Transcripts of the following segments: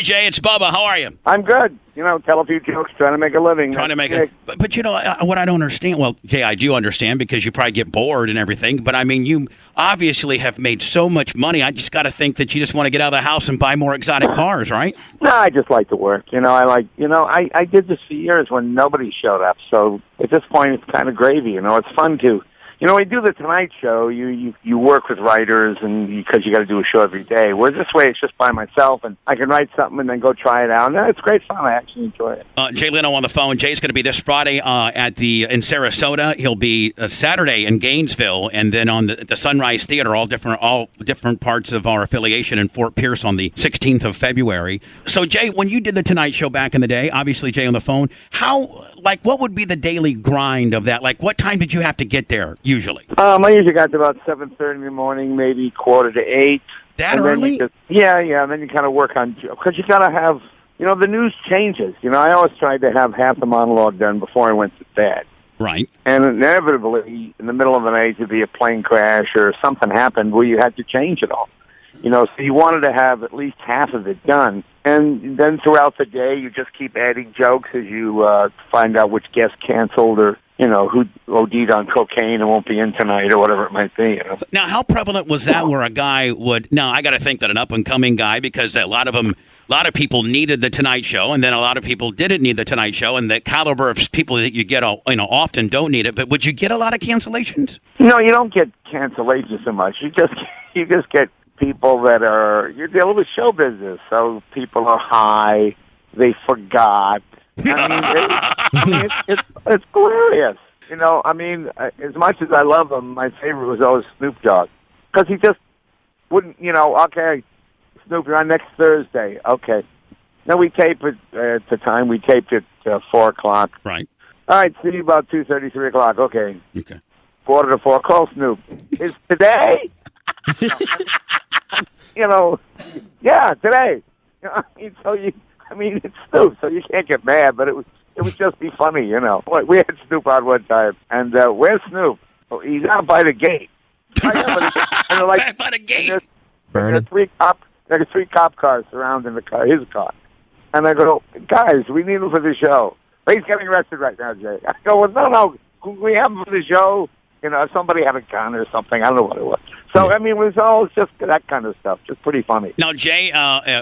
Hey, Jay, it's Bubba. How are you? I'm good. Tell a few jokes, trying to make a living. But what I don't understand, well, Jay, I do understand because you probably get bored and everything, but I mean, you obviously have made so much money. I just got to think that you just want to get out of the house and buy more exotic cars, right? No, I just like to work. I did this for years when nobody showed up. So at this point, it's kind of gravy. It's fun to. We do the Tonight Show. You work with writers, and because you got to do a show every day. Whereas this way, it's just by myself, and I can write something and then go try it out. And it's great fun. I actually enjoy it. Jay Leno on the phone. Jay's going to be this Friday in Sarasota. He'll be Saturday in Gainesville, and then on the Sunrise Theater. All different parts of our affiliation in Fort Pierce on the 16th of February. So, Jay, when you did the Tonight Show back in the day, obviously Jay on the phone. What would be the daily grind of that? What time did you have to get there? Usually? I usually got to about 7:30 in the morning, maybe 7:45. That early? Yeah. And then you kind of work on, because you got to have, the news changes. I always tried to have half the monologue done before I went to bed. Right. And inevitably, in the middle of the night, there'd be a plane crash or something happened where you had to change it all. So you wanted to have at least half of it done. And then throughout the day, you just keep adding jokes as you find out which guest canceled or, who OD'd on cocaine and won't be in tonight or whatever it might be. Now, how prevalent was that where a guy would... Now, I got to think that an up-and-coming guy, because a lot of people needed the Tonight Show, and then a lot of people didn't need the Tonight Show, and the caliber of people that you get, often don't need it. But would you get a lot of cancellations? No, you don't get cancellations so much. You just get people that you're dealing with show business, so people are high, they forgot. It's glorious. As much as I love him, my favorite was always Snoop Dogg, because he just wouldn't, okay, Snoop, you're on next Thursday. Okay. Then we tape it at the time. We taped it 4 o'clock. Right. All right, see you about 2:30, 3 o'clock. Okay. 3:45, call Snoop. Is today? Yeah, today. It's Snoop, so you can't get mad, but it would just be funny, We had Snoop on one time, and where's Snoop? Oh, he's out by the gate. And they're like, by the gate. There's 3 cop cars surrounding his car. And I go, guys, we need him for the show. But he's getting arrested right now, Jay. I go, well, no, we have him for the show. If somebody had a gun or something, I don't know what it was. So, it was all just that kind of stuff, just pretty funny. Now, Jay,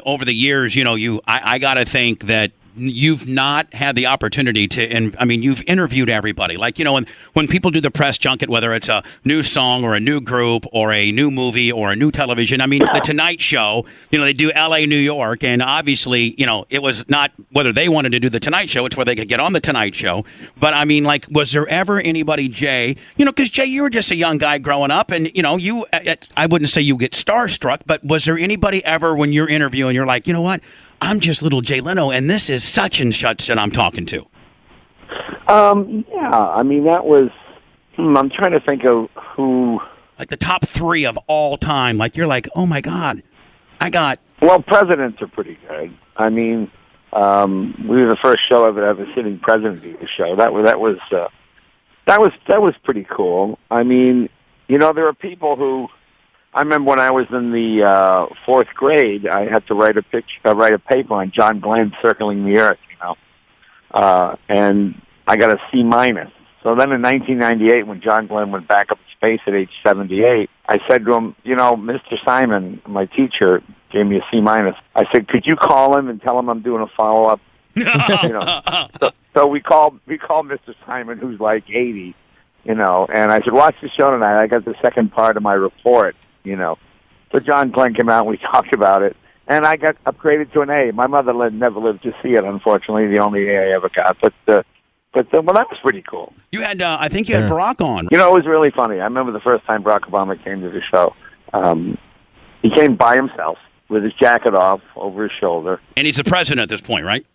over the years, I got to think that you've not had the opportunity to, and you've interviewed everybody. When people do the press junket, whether it's a new song or a new group or a new movie or a new television, the Tonight Show, they do L.A., New York, and obviously, it was not whether they wanted to do the Tonight Show, it's whether they could get on the Tonight Show. But, was there ever anybody, Jay, because, Jay, you were just a young guy growing up, and, I wouldn't say you get starstruck, but was there anybody ever when you're interviewing, you're like, you know what? I'm just little Jay Leno, and this is such and such that I'm talking to. That was... I'm trying to think of who... The top 3 of all time. You're like, oh, my God, I got... Well, presidents are pretty good. We were the first show ever to have a sitting president do the show. That was pretty cool. There are people who... I remember when I was in the 4th grade, I had to write a paper on John Glenn circling the Earth, and I got a C-. So then in 1998, when John Glenn went back up to space at age 78, I said to him, Mr. Simon, my teacher, gave me a C-. I said, could you call him and tell him I'm doing a follow-up? So we called Mr. Simon, who's like 80, and I said, watch the show tonight. I got the second part of my report. So John Glenn came out and we talked about it, and I got upgraded to an A. My mother never lived to see it, unfortunately, the only A I ever got. But that was pretty cool. You had, I think you had Barack on. It was really funny. I remember the first time Barack Obama came to the show. He came by himself with his jacket off over his shoulder. And he's the president at this point, right?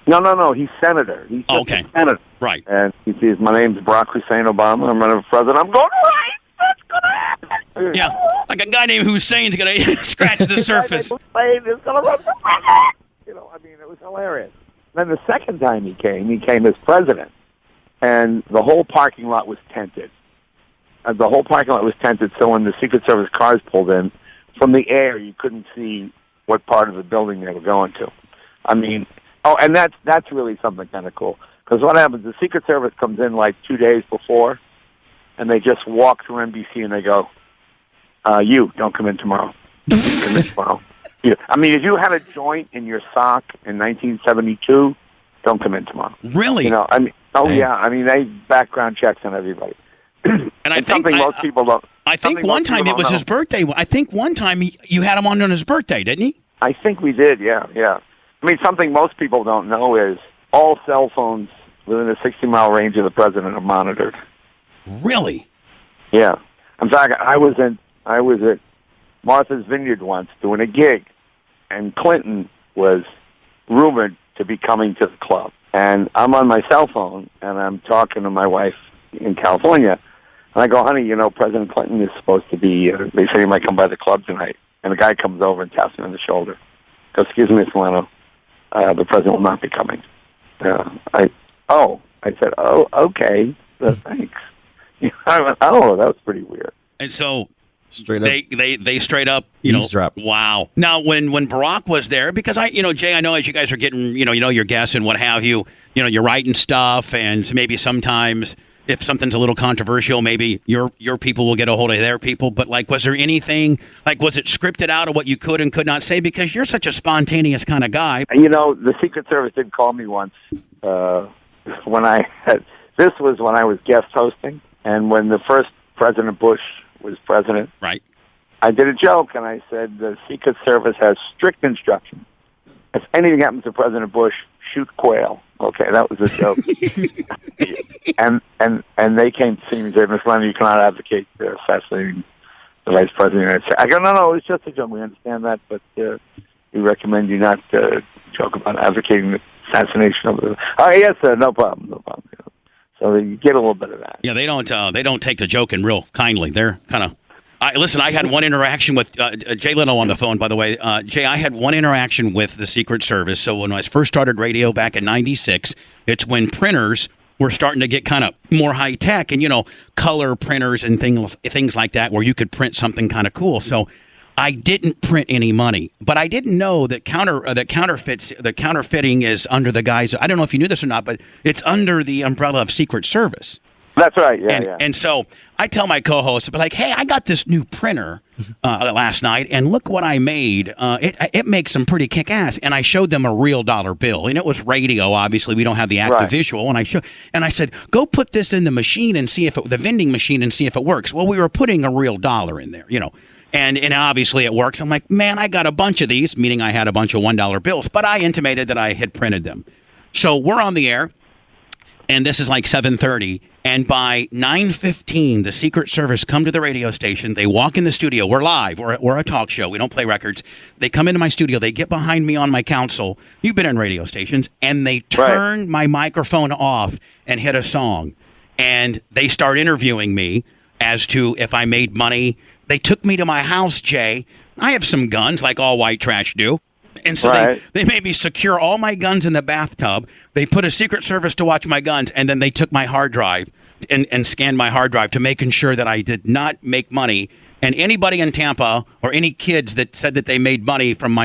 No, he's senator. He's just a senator. Right. And he says, my name's Barack Hussein Obama. I'm running for president. I'm going, right, that's going to happen. Yeah, like a guy named Hussein's going to scratch the surface. Hussein is going to run for president. It was hilarious. Then the second time he came as president. And the whole parking lot was tented. So when the Secret Service cars pulled in, from the air, you couldn't see what part of the building they were going to. I mean, and that's really something kind of cool. Because what happens, the Secret Service comes in like 2 days before, and they just walk through NBC and they go, you, don't come in tomorrow. Come in tomorrow. Yeah. I mean, if you had a joint in your sock in 1972, don't come in tomorrow. Really? You know, I mean, yeah. I mean, they background checks on everybody. And I think something most people don't. I think one time it was his birthday. I think one time you had him on his birthday, didn't he? I think we did, yeah. I mean, something most people don't know is all cell phones within a 60-mile range of the president are monitored. Really? Yeah. I'm talking. I was at Martha's Vineyard once doing a gig, and Clinton was rumored to be coming to the club. And I'm on my cell phone, and I'm talking to my wife in California. And I go, honey, you know, President Clinton is supposed to be, they say he might come by the club tonight. And the guy comes over and taps me on the shoulder. Goes, excuse me, Mr. Leno, the president will not be coming. I said, oh, okay, thanks. I went, oh, that was pretty weird. And so straight up, they straight up, eavesdrop. Wow. Now, when Barack was there, because Jay, I know as you guys are getting, your guests and what have you, you're writing stuff, and maybe sometimes if something's a little controversial, maybe your people will get a hold of their people. But was there anything, was it scripted out of what you could and could not say? Because you're such a spontaneous kind of guy. The Secret Service did call me once this was when I was guest hosting, and when the first President Bush was president. Right. I did a joke, and I said the Secret Service has strict instructions. If anything happens to President Bush, shoot quail. Okay, that was a joke. and they came to see me and said, Mr. Leno, you cannot advocate assassinating the Vice President of the United States. I go, no, it's just a joke. We understand that, but we recommend you not joke about advocating the assassination of the... Oh, yes, sir, no problem. So you get a little bit of that. Yeah, they don't take the joking real kindly. They're kind of... Listen, I had one interaction with Jay Leno on the phone, by the way. Jay, I had one interaction with the Secret Service. So when I first started radio back in '96, it's when printers were starting to get kind of more high tech, and color printers and things like that, where you could print something kind of cool. So I didn't print any money, but I didn't know that counterfeiting is under the guise. I don't know if you knew this or not, but it's under the umbrella of Secret Service. That's right, yeah. And so I tell my co-hosts, hey, I got this new printer last night, and look what I made. It makes them pretty kick-ass. And I showed them a real dollar bill, and it was radio. Obviously, we don't have the active visual. And I said, go put this in the machine and see the vending machine and see if it works. Well, we were putting a real dollar in there, And obviously it works. I'm like, man, I got a bunch of these, meaning I had a bunch of $1 bills, but I intimated that I had printed them. So we're on the air, and this is like 7:30, and by 9:15, the Secret Service come to the radio station. They walk in the studio. We're live. We're a talk show. We don't play records. They come into my studio. They get behind me on my console. You've been in radio stations. And they turn my microphone off and hit a song. And they start interviewing me as to if I made money. They took me to my house, Jay. I have some guns, like all white trash do. And so they made me secure all my guns in the bathtub. They put a Secret Service to watch my guns, and then they took my hard drive and scanned my hard drive to making sure that I did not make money. And anybody in Tampa or any kids that said that they made money from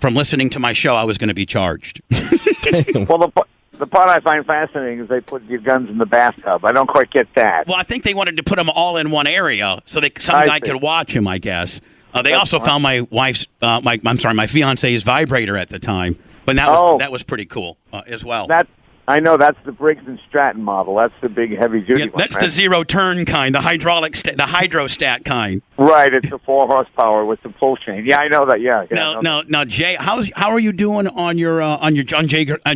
listening to my show, I was going to be charged. Well, the part I find fascinating is they put your guns in the bathtub. I don't quite get that. Well, I think they wanted to put them all in one area so some guy could watch them, I guess. They also found my wife's, my fiance's vibrator at the time, but that was pretty cool as well. I know that's the Briggs and Stratton model. That's the big heavy duty one. That's the zero turn kind, the the hydrostat kind. Right, it's the 4 horsepower with the pull chain. Yeah, I know that. Yeah. Now, Jay, how are you doing on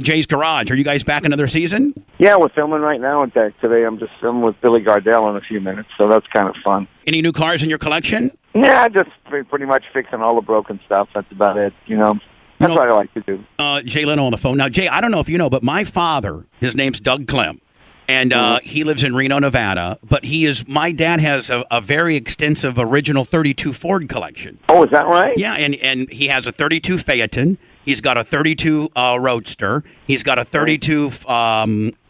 Jay's Garage? Are you guys back another season? Yeah, we're filming right now. In fact, today I'm just filming with Billy Gardell in a few minutes, so that's kind of fun. Any new cars in your collection? Yeah, just pretty much fixing all the broken stuff. That's about it. That's what I like to do. Jay Leno on the phone. Now, Jay, I don't know if you know, but my father, his name's Doug Clem, and he lives in Reno, Nevada. But my dad has a very extensive original 32 Ford collection. Oh, is that right? Yeah, and he has a 32 Phaeton. He's got a 32 Roadster. He's got a 32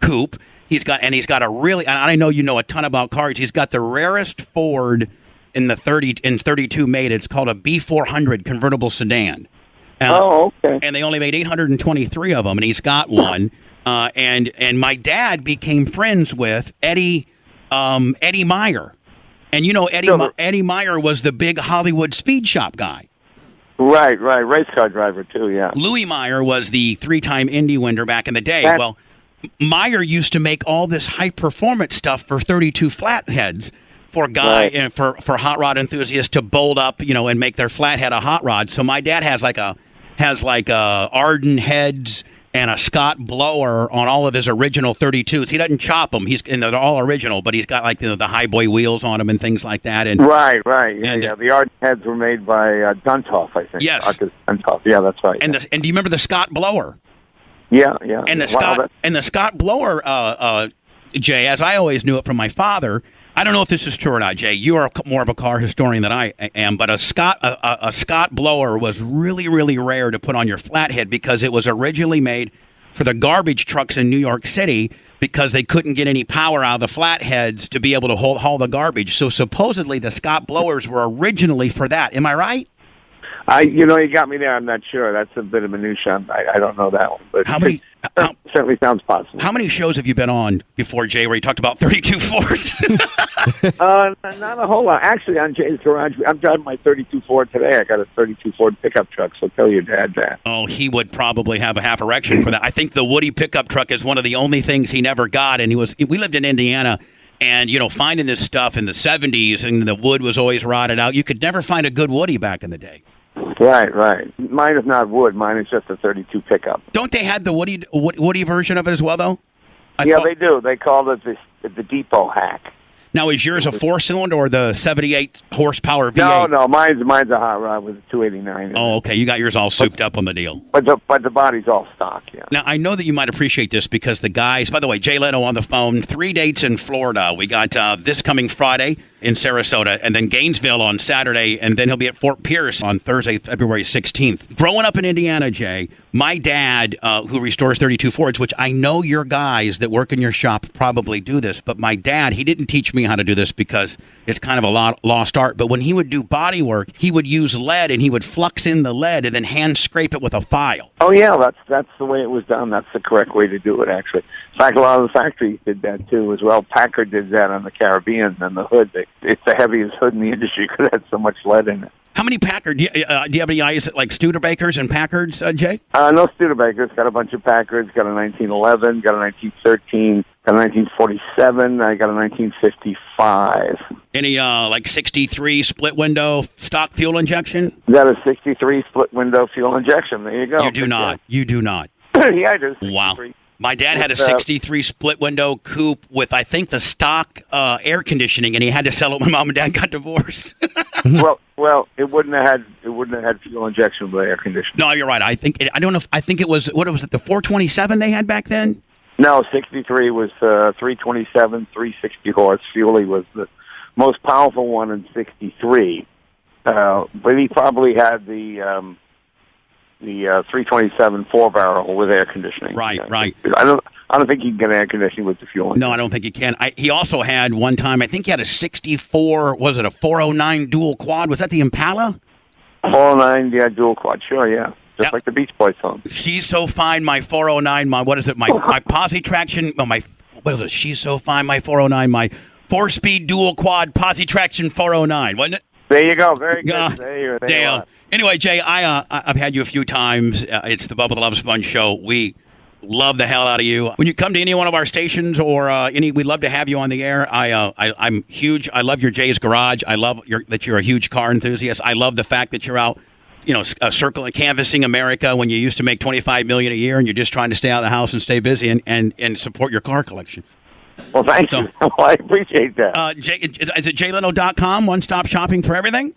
Coupe. He's got a really, and I know you know a ton about cars. He's got the rarest Ford in 32 made. It's called a B400 convertible sedan. Okay. And they only made 823 of them, and he's got one. And my dad became friends with Eddie Meyer. And you know, Eddie Meyer was the big Hollywood speed shop guy. Right. Race car driver, too, yeah. Louis Meyer was the 3-time Indy winner back in the day. Well, Meyer used to make all this high-performance stuff for 32 flatheads for for hot rod enthusiasts to bolt up, you know, and make their flathead a hot rod. So my dad has like a Arden heads and a Scott blower on all of his original 32s. He doesn't chop them. And they're all original, but he's got like the high boy wheels on them and things like that. And right. Yeah. The Arden heads were made by Duntoff, I think. Yes. Duntoff. Yeah, that's right. And do you remember the Scott blower? Yeah. And the Scott blower, Jay, as I always knew it from my father. I don't know if this is true or not, Jay. You are more of a car historian than I am, but a Scott blower was really, really rare to put on your flathead because it was originally made for the garbage trucks in New York City because they couldn't get any power out of the flatheads to be able to haul the garbage. So supposedly the Scott blowers were originally for that. Am I right? You got me there. I'm not sure. That's a bit of minutia. I don't know that one, but certainly sounds possible. How many shows have you been on before, Jay, where you talked about 32 Fords? Not a whole lot. Actually, on Jay's Garage, I'm driving my 32 Ford today. I got a 32 Ford pickup truck, so tell your dad that. Oh, he would probably have a half erection for that. I think the Woody pickup truck is one of the only things he never got, and we lived in Indiana. And, finding this stuff in the 70s, and the wood was always rotted out. You could never find a good Woody back in the day. Right. Mine is not wood. Mine is just a 32 pickup. Don't they have the Woody version of it as well, though? They do. They call it the Depot Hack. Now, is yours a 4-cylinder or the 78 horsepower V8? No. Mine's a hot rod with a 289. Oh, okay. You got yours all souped up on the deal. But the body's all stock, yeah. Now, I know that you might appreciate this because the guys, by the way, Jay Leno on the phone, 3 dates in Florida. We got this coming Friday in Sarasota, and then Gainesville on Saturday, and then he'll be at Fort Pierce on Thursday, February 16th. Growing up in Indiana, Jay, my dad, who restores 32 Fords, which I know your guys that work in your shop probably do this, but my dad, he didn't teach me how to do this because it's kind of a lost art. But when he would do body work, he would use lead, and he would flux in the lead and then hand scrape it with a file. Oh, yeah, that's the way it was done. That's the correct way to do it, actually. In fact, a lot of the factories did that, too, as well. Packard did that on the Caribbean and the hood. It's the heaviest hood in the industry because it had so much lead in it. How many Packard? Do you have any eyes like Studebakers and Packards, Jay? No Studebakers. Got a bunch of Packards. Got a 1911. Got a 1913. Got a 1947. I got a 1955. Any like 63 split window stock fuel injection? Got a 63 split window fuel injection. There you go. You do not. You do not. Yeah, I do. 63. Wow. My dad had a 63 split window coupe with, I think, the stock air conditioning, and he had to sell it when Mom and Dad got divorced. well, it wouldn't have had fuel injection with air conditioning. No, you're right. I think it was the 427 they had back then? No, 63 was 327, 360 horse. Fuelie was the most powerful one in 63, but he probably had the 327 4-barrel with air conditioning. Right. I don't think you can get air conditioning with the fuel. No, I don't think you can. He also had one time, I think he had a 64, was it a 409 dual quad? Was that the Impala? 409, yeah, dual quad, sure, yeah. Just like the Beach Boys song. She's so fine, my 409, my posi traction, what is it? She's so fine, my 409, my 4-speed dual quad posi traction 409, wasn't it? There you go. Very good. There damn. Anyway, Jay, I've had you a few times. It's the Bubba the Love Sponge show. We love the hell out of you. When you come to any one of our stations or we'd love to have you on the air. I'm huge. I love your Jay's Garage. I love that you're a huge car enthusiast. I love the fact that you're out, circling, canvassing America when you used to make $25 million a year and you're just trying to stay out of the house and stay busy and support your car collection. Well, thank you. Well, I appreciate that. Is it JLeno.com, one-stop shopping for everything?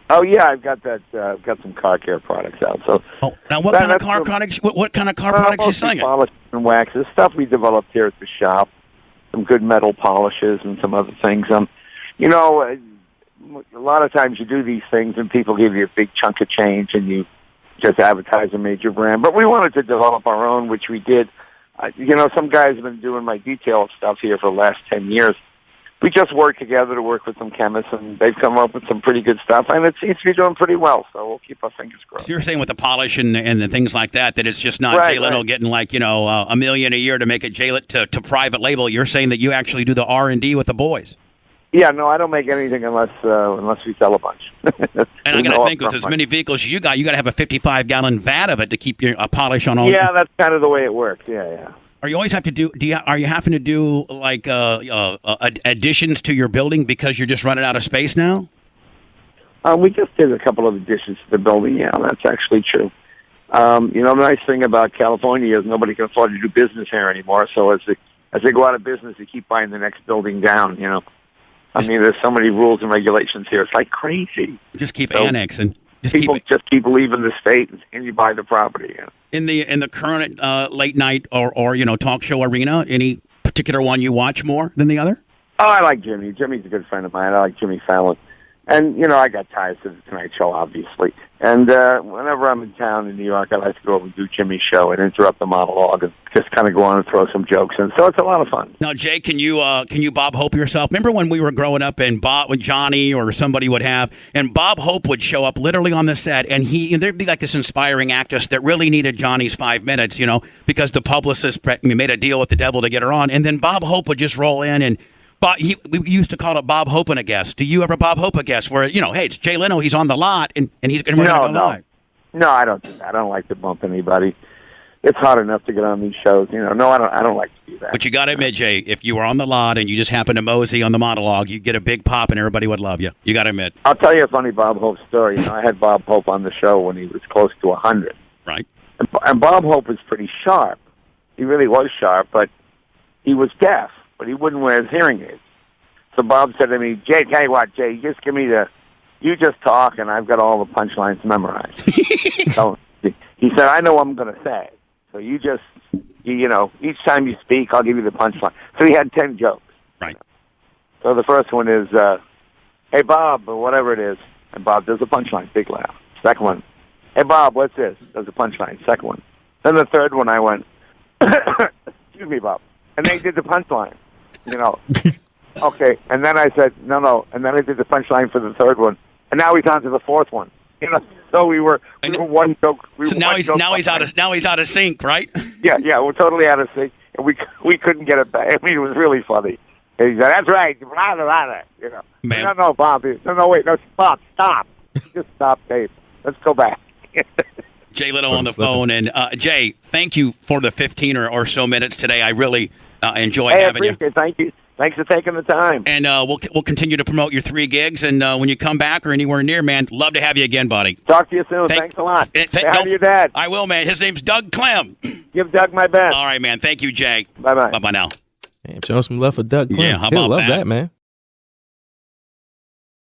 Oh, yeah, I've got that. I've got some car care products out. So, now what kind of car products? What kind of car products are you selling? Polishes and waxes, stuff we developed here at the shop. Some good metal polishes and some other things. A lot of times you do these things and people give you a big chunk of change and you just advertise a major brand. But we wanted to develop our own, which we did. Some guys have been doing my detail stuff here for the last 10 years. we just work together to work with some chemists, and they've come up with some pretty good stuff, and it seems to be doing pretty well. So we'll keep our fingers crossed. So you're saying with the polish and the things like that it's just not Jay Leno getting like $1 million a year to make it to private label. You're saying that you actually do the R&D with the boys. Yeah, no, I don't make anything unless we sell a bunch. And I got to think with as many vehicles as you got to have a 55-gallon vat of it to keep your polish on all. Yeah, that's kind of the way it works. Yeah. Are you always have to do? Are you having to do like additions to your building because you're just running out of space now? We just did a couple of additions to the building. Yeah, that's actually true. The nice thing about California is nobody can afford to do business here anymore. So as they go out of business, they keep buying the next building down. I mean, there's so many rules and regulations here. It's like crazy. Just keep annexing. People just keep leaving the state and you buy the property. In the current late night or talk show arena, any particular one you watch more than the other? Oh, I like Jimmy. Jimmy's a good friend of mine. I like Jimmy Fallon. And, I got ties to the Tonight Show, obviously. And whenever I'm in town in New York, I like to go over and do Jimmy's show and interrupt the monologue and just kind of go on and throw some jokes in. So it's a lot of fun. Now, Jay, can you Bob Hope yourself? Remember when we were growing up and when Johnny or somebody would have, and Bob Hope would show up literally on the set, and there'd be like this inspiring actress that really needed Johnny's 5 minutes, because the publicist made a deal with the devil to get her on, and then Bob Hope would just roll in and we used to call it Bob Hope and a guest. Do you ever Bob Hope a guest where, hey, it's Jay Leno, he's on the lot, and he's going to go live? No, I don't do that. I don't like to bump anybody. It's hard enough to get on these shows. No, I don't like to do that. But you got to admit, Jay, if you were on the lot and you just happened to mosey on the monologue, you'd get a big pop and everybody would love you. You got to admit. I'll tell you a funny Bob Hope story. I had Bob Hope on the show when he was close to 100. Right. And Bob Hope was pretty sharp. He really was sharp, but he was deaf, but he wouldn't wear his hearing aids. So Bob said to me, Jay, tell you what, Jay, just give me you just talk, and I've got all the punchlines memorized. So he said, I know what I'm going to say. So you just, each time you speak, I'll give you the punchline. So he had 10 jokes. Right. So the first one is, hey, Bob, or whatever it is. And Bob does a punchline, big laugh. Second one, hey, Bob, what's this? Does a punchline, second one. Then the third one, I went, excuse me, Bob. And they did the punchline, Okay, and then I said, no, and then I did the punchline for the third one. And now he's on to the fourth one. So we were one joke. So now he's out of sync, right? Yeah, we're totally out of sync, and we couldn't get it back. I mean, it was really funny. And he said, "That's right, blah, blah, blah," Man. No, Bob. No, wait, no, stop, just stop, Dave. Let's go back. Jay Leno on the phone, and Jay, thank you for the 15 or so minutes today. I really enjoy having you. Thank you. Thanks for taking the time. And we'll continue to promote your 3 gigs. And when you come back or anywhere near, man, love to have you again, buddy. Talk to you soon. Thanks a lot. Say hi to your dad. I will, man. His name's Doug Clem. Give Doug my best. All right, man. Thank you, Jay. Bye-bye. Bye-bye now. Damn, show some love for Doug Clem. Yeah, how about He'll love that, man.